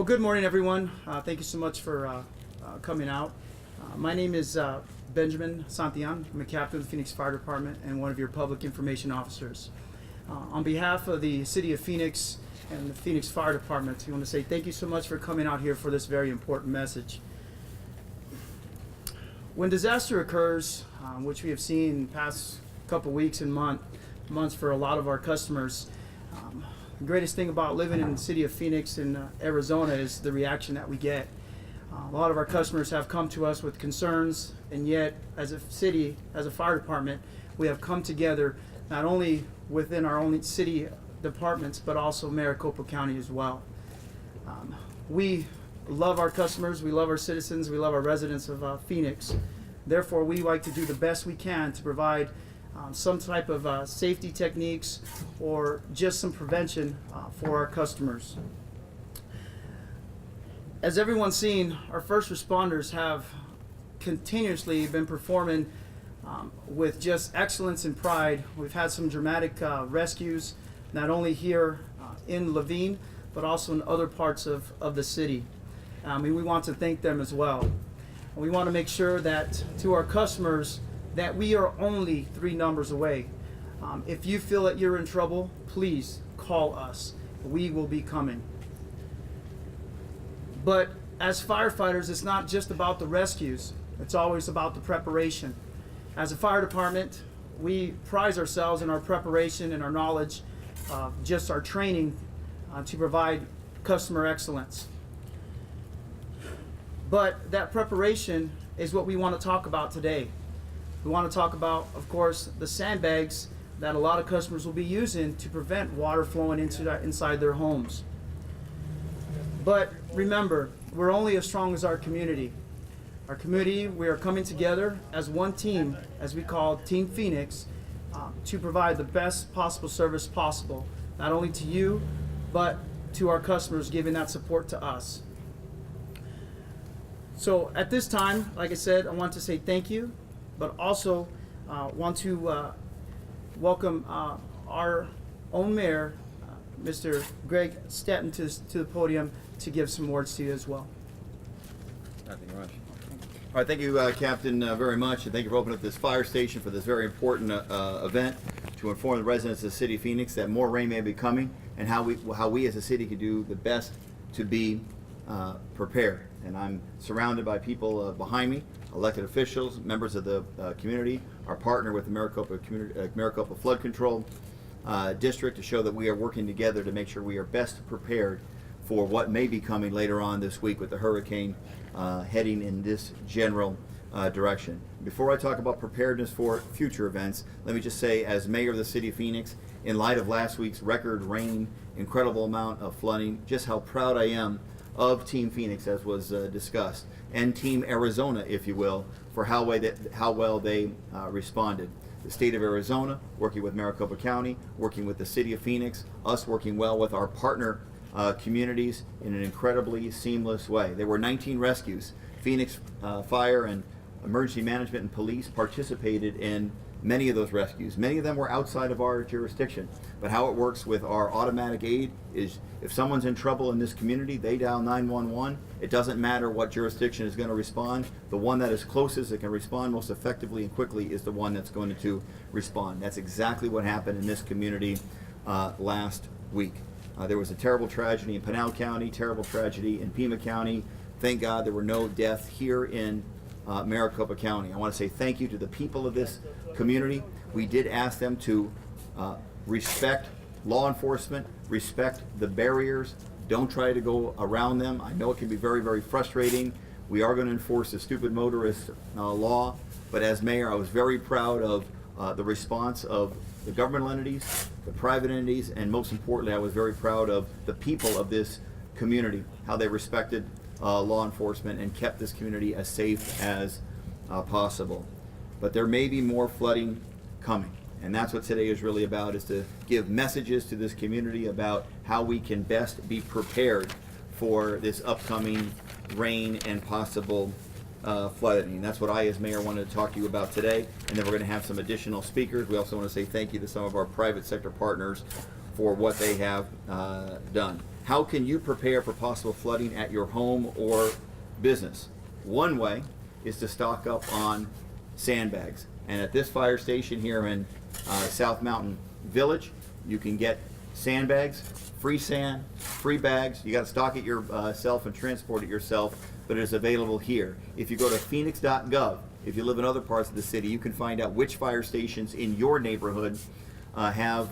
Well, good morning, everyone. Thank you so much for coming out. My name is Benjamin Santillan. I'm a captain of the Phoenix Fire Department and one of your public information officers. On behalf of the City of Phoenix and the Phoenix Fire Department, we want to say thank you so much for coming out here for this very important message. When disaster occurs, which we have seen in the past couple weeks and months for a lot of our customers, the greatest thing about living in the city of Phoenix in Arizona is the reaction that we get. A lot of our customers have come to us with concerns, and yet as a city, as a fire department, we have come together not only within our own city departments, but also Maricopa County as well. We love our customers, we love our citizens, we love our residents of Phoenix. Therefore, we like to do the best we can to provide some type of safety techniques or just some prevention for our customers. As everyone's seen, our first responders have continuously been performing with just excellence and pride. We've had some dramatic rescues, not only here in Laveen, but also in other parts of the city. And we want to thank them as well. And we want to make sure that to our customers that we are only 3 numbers away. If you feel that you're in trouble, please call us. We will be coming. But as firefighters, it's not just about the rescues. It's always about the preparation. As a fire department, we prize ourselves in our preparation and our knowledge, just our training to provide customer excellence. But that preparation is what we want to talk about today. We want to talk about, of course, the sandbags that a lot of customers will be using to prevent water flowing inside their homes. But remember, we're only as strong as our community. Our community, we are coming together as one team, as we call Team Phoenix, to provide the best possible service possible, not only to you, but to our customers, giving that support to us. So at this time, like I said, I want to say thank you, but also want to welcome our own mayor, Mr. Greg Sept, to the podium to give some words to you as well. Nothing much. All right, thank you, Captain, very much, and thank you for opening up this fire station for this very important event to inform the residents of the city of Phoenix that more rain may be coming and how we as a city can do the best to be prepared. And I'm surrounded by people behind me, elected officials, members of the community, our partner with the Maricopa Flood Control District, to show that we are working together to make sure we are best prepared for what may be coming later on this week with the hurricane heading in this general direction. Before I talk about preparedness for future events, let me just say, as mayor of the city of Phoenix, in light of last week's record rain, incredible amount of flooding, just how proud I am of Team Phoenix, as was discussed, and Team Arizona, if you will, for how well they responded. The state of Arizona, working with Maricopa County, working with the city of Phoenix, us working well with our partner communities in an incredibly seamless way. There were 19 rescues. Phoenix Fire and Emergency Management and Police participated in many of those rescues. Many of them were outside of our jurisdiction. But how it works with our automatic aid is if someone's in trouble in this community, they dial 911. It doesn't matter what jurisdiction is going to respond. The one that is closest that can respond most effectively and quickly is the one that's going to respond. That's exactly what happened in this community last week. There was a terrible tragedy in Pinal County, terrible tragedy in Pima County. Thank God there were no deaths here in Maricopa County. I want to say thank you to the people of this community. We did ask them to respect law enforcement, respect the barriers, don't try to go around them. I know it can be very, very frustrating. We are going to enforce the stupid motorist law, but as mayor, I was very proud of the response of the governmental entities, the private entities, and most importantly, I was very proud of the people of this community, how they respected law enforcement and kept this community as safe as possible. But there may be more flooding coming, and that's what today is really about, is to give messages to this community about how we can best be prepared for this upcoming rain and possible flooding. And that's what I, as mayor, wanted to talk to you about today. And then we're going to have some additional speakers. We also want to say thank you to some of our private sector partners for what they have done. How can you prepare for possible flooding at your home or business? One way is to stock up on sandbags. And at this fire station here in South Mountain Village, you can get sandbags, free sand, free bags. You got to stock it yourself and transport it yourself, but it is available here. If you go to phoenix.gov, if you live in other parts of the city, you can find out which fire stations in your neighborhood have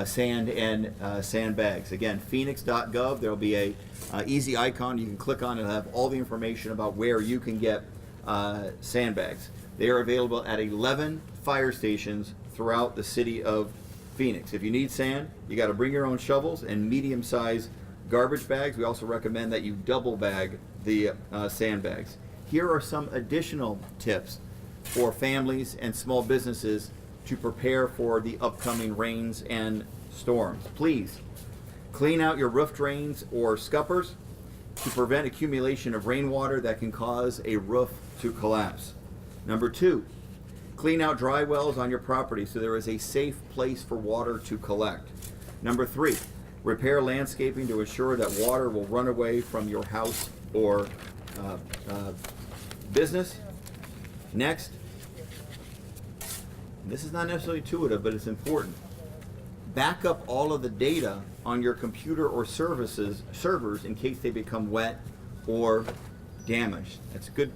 sand and sandbags. Again, phoenix.gov, there'll be a easy icon you can click on and have all the information about where you can get sandbags. They are available at 11 fire stations throughout the city of Phoenix. If you need sand, you got to bring your own shovels and medium-sized garbage bags. We also recommend that you double bag the sandbags. Here are some additional tips for families and small businesses to prepare for the upcoming rains and storms. Please clean out your roof drains or scuppers to prevent accumulation of rainwater that can cause a roof to collapse. Number 2, clean out dry wells on your property so there is a safe place for water to collect. Number 3, repair landscaping to ensure that water will run away from your house or business. Next, this is not necessarily intuitive, but it's important. Back up all of the data on your computer or servers in case they become wet or damaged. That's good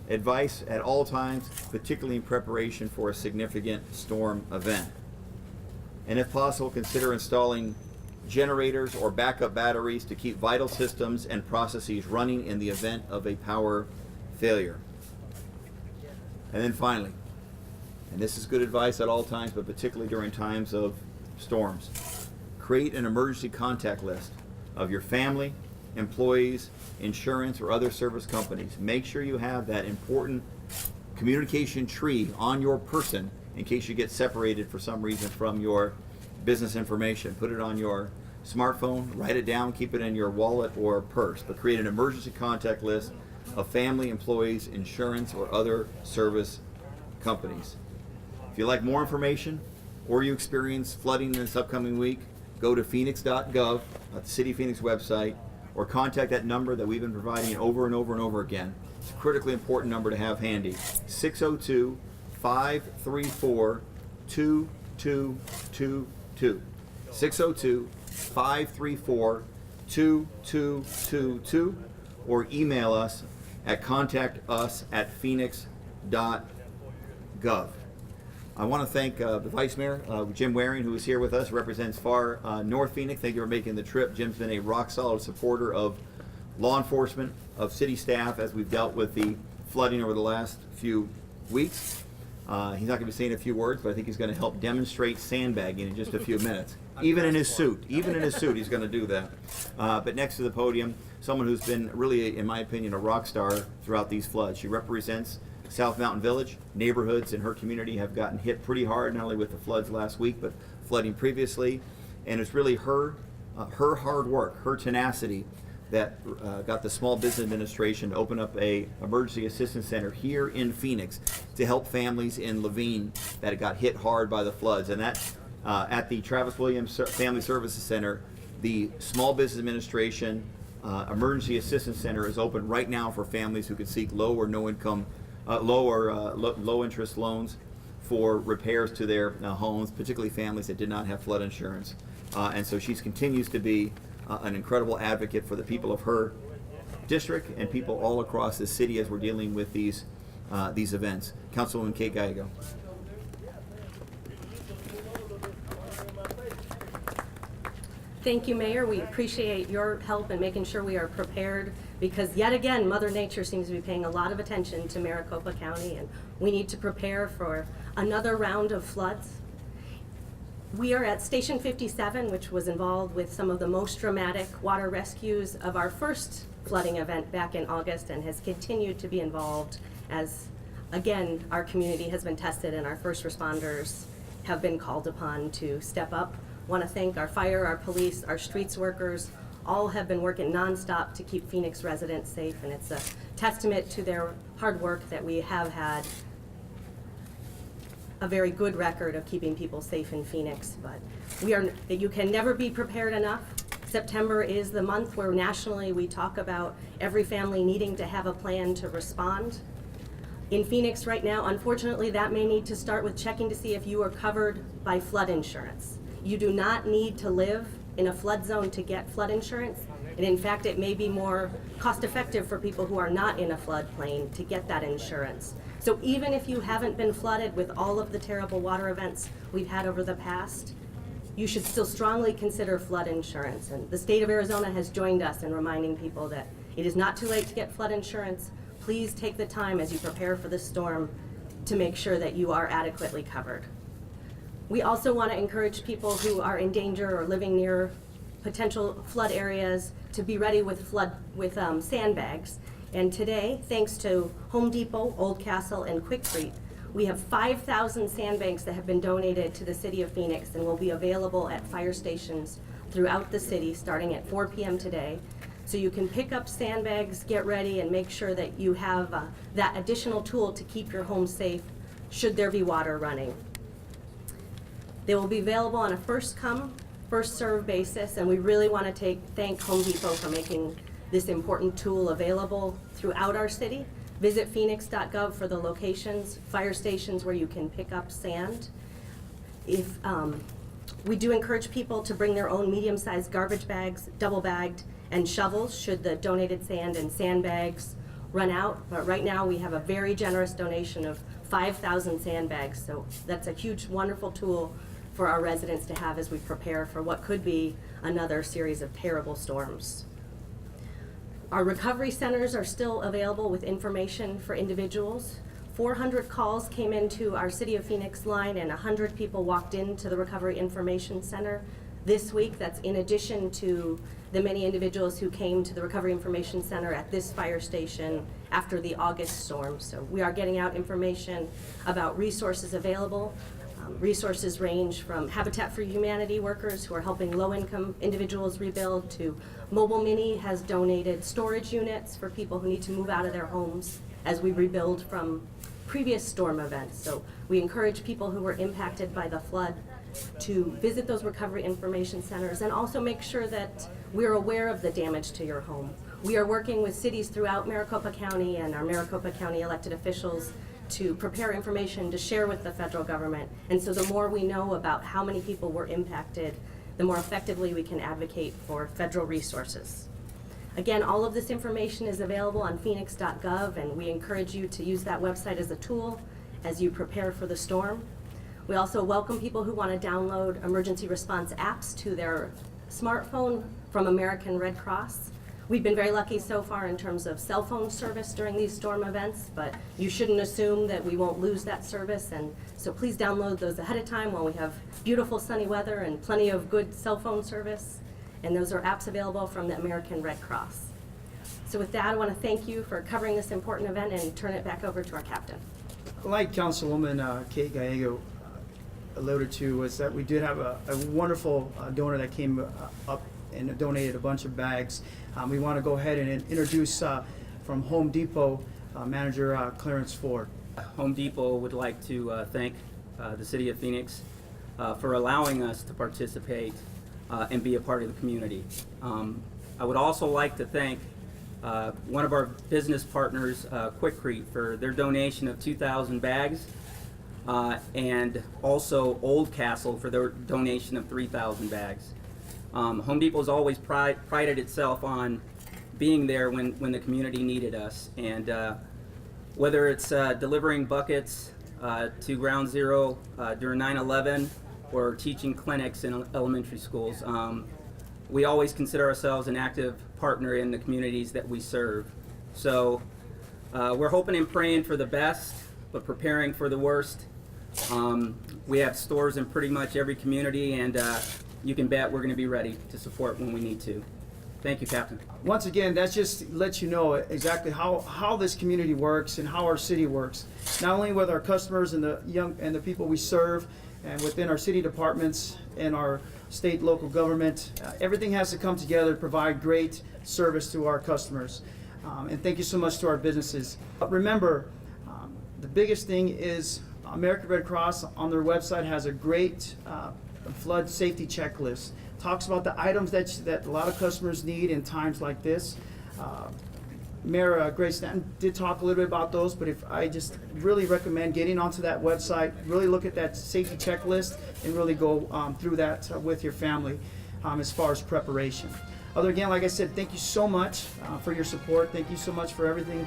advice at all times, particularly in preparation for a significant storm event. And if possible, consider installing generators or backup batteries to keep vital systems and processes running in the event of a power failure. And then finally, and this is good advice at all times, but particularly during times of storms, create an emergency contact list of your family, employees, insurance, or other service companies. Make sure you have that important communication tree on your person in case you get separated for some reason from your business information. Put it on your smartphone, write it down, keep it in your wallet or purse, but create an emergency contact list of family, employees, insurance, or other service companies. If you'd like more information or you experience flooding this upcoming week, go to phoenix.gov, at the City of Phoenix website, or contact that number that we've been providing over and over and over again. It's a critically important number to have handy. 602-534-2222. 602-534-2222, or email us at contactus@phoenix.gov. I want to thank the Vice Mayor, Jim Waring, who is here with us, represents far North Phoenix. Thank you for making the trip. Jim's been a rock-solid supporter of law enforcement, of city staff, as we've dealt with the flooding over the last few weeks. He's not going to be saying a few words, but I think he's going to help demonstrate sandbagging in just a few minutes. Even in his suit, he's going to do that. But next to the podium, someone who's been really, in my opinion, a rock star throughout these floods. She represents South Mountain Village. Neighborhoods in her community have gotten hit pretty hard, not only with the floods last week, but flooding previously. And it's really her hard work, her tenacity, that got the Small Business Administration to open up a emergency assistance center here in Phoenix to help families in Laveen that got hit hard by the floods. And that at the Travis Williams Family Services Center, the Small Business Administration Emergency Assistance Center is open right now for families who could seek low or no income, low interest loans for repairs to their homes, particularly families that did not have flood insurance. And so she continues to be an incredible advocate for the people of her district and people all across the city as we're dealing with these events. Councilwoman Kate Gallego. Thank you, Mayor. We appreciate your help in making sure we are prepared, because yet again, Mother Nature seems to be paying a lot of attention to Maricopa County, and we need to prepare for another round of floods. We are at Station 57, which was involved with some of the most dramatic water rescues of our first flooding event back in August, and has continued to be involved as, again, our community has been tested and our first responders have been called upon to step up. Want to thank our fire, our police, our streets workers. All have been working nonstop to keep Phoenix residents safe, and it's a testament to their hard work that we have had a very good record of keeping people safe in Phoenix, but you can never be prepared enough. September is the month where nationally we talk about every family needing to have a plan to respond. In Phoenix right now, unfortunately, that may need to start with checking to see if you are covered by flood insurance. You do not need to live in a flood zone to get flood insurance, and in fact, it may be more cost-effective for people who are not in a floodplain to get that insurance. So even if you haven't been flooded with all of the terrible water events we've had over the past, you should still strongly consider flood insurance. And the state of Arizona has joined us in reminding people that it is not too late to get flood insurance. Please take the time as you prepare for the storm to make sure that you are adequately covered. We also want to encourage people who are in danger or living near potential flood areas to be ready with sandbags. And today, thanks to Home Depot, Old Castle, and Quikrete, we have 5,000 sandbags that have been donated to the city of Phoenix and will be available at fire stations throughout the city starting at 4 p.m. today. So you can pick up sandbags, get ready, and make sure that you have that additional tool to keep your home safe should there be water running. They will be available on a first come, first serve basis, and we really want to thank Home Depot for making this important tool available throughout our city. Visit phoenix.gov for the locations, fire stations where you can pick up sand. We do encourage people to bring their own medium-sized garbage bags, double-bagged, and shovels should the donated sand and sandbags run out. But right now we have a very generous donation of 5,000 sandbags, so that's a huge, wonderful tool for our residents to have as we prepare for what could be another series of terrible storms. Our recovery centers are still available with information for individuals. 400 calls came into our City of Phoenix line and 100 people walked into the Recovery Information Center this week. That's in addition to the many individuals who came to the Recovery Information Center at this fire station after the August storm. So we are getting out information about resources available. Resources range from Habitat for Humanity workers who are helping low-income individuals rebuild to Mobile Mini has donated storage units for people who need to move out of their homes as we rebuild from previous storm events. So we encourage people who were impacted by the flood to visit those recovery information centers and also make sure that we're aware of the damage to your home. We are working with cities throughout Maricopa County and our Maricopa County elected officials to prepare information to share with the federal government. And so the more we know about how many people were impacted, the more effectively we can advocate for federal resources. Again, all of this information is available on phoenix.gov, and we encourage you to use that website as a tool as you prepare for the storm. We also welcome people who want to download emergency response apps to their smartphone from American Red Cross. We've been very lucky so far in terms of cell phone service during these storm events, but you shouldn't assume that we won't lose that service, and so please download those ahead of time while we have beautiful sunny weather and plenty of good cell phone service, and those are apps available from the American Red Cross. So with that, I want to thank you for covering this important event and turn it back over to our captain. Like Councilwoman Kate Gallego alluded to, was that we did have a wonderful donor that came up and donated a bunch of bags. We want to go ahead and introduce from Home Depot Manager Clarence Ford. Home Depot would like to thank the City of Phoenix for allowing us to participate and be a part of the community. I would also like to thank one of our business partners, Quikrete, for their donation of 2,000 bags, and also Old Castle for their donation of 3,000 bags. Home Depot's always prided itself on being there when the community needed us, and whether it's delivering buckets to Ground Zero during 9/11 or teaching clinics in elementary schools, we always consider ourselves an active partner in the communities that we serve. So we're hoping and praying for the best, but preparing for the worst. We have stores in pretty much every community, and you can bet we're going to be ready to support when we need to. Thank you, Captain. Once again, that just lets you know exactly how this community works and how our city works. Not only with our customers and the people we serve, and within our city departments and our state, local government, everything has to come together to provide great service to our customers. And thank you so much to our businesses. But remember, the biggest thing is American Red Cross on their website has a great flood safety checklist. Talks about the items that a lot of customers need in times like this. Mayor Grace Stanton did talk a little bit about those, but if I just really recommend getting onto that website, really look at that safety checklist, and really go through that with your family as far as preparation. Again, like I said, thank you so much for your support. Thank you so much for everything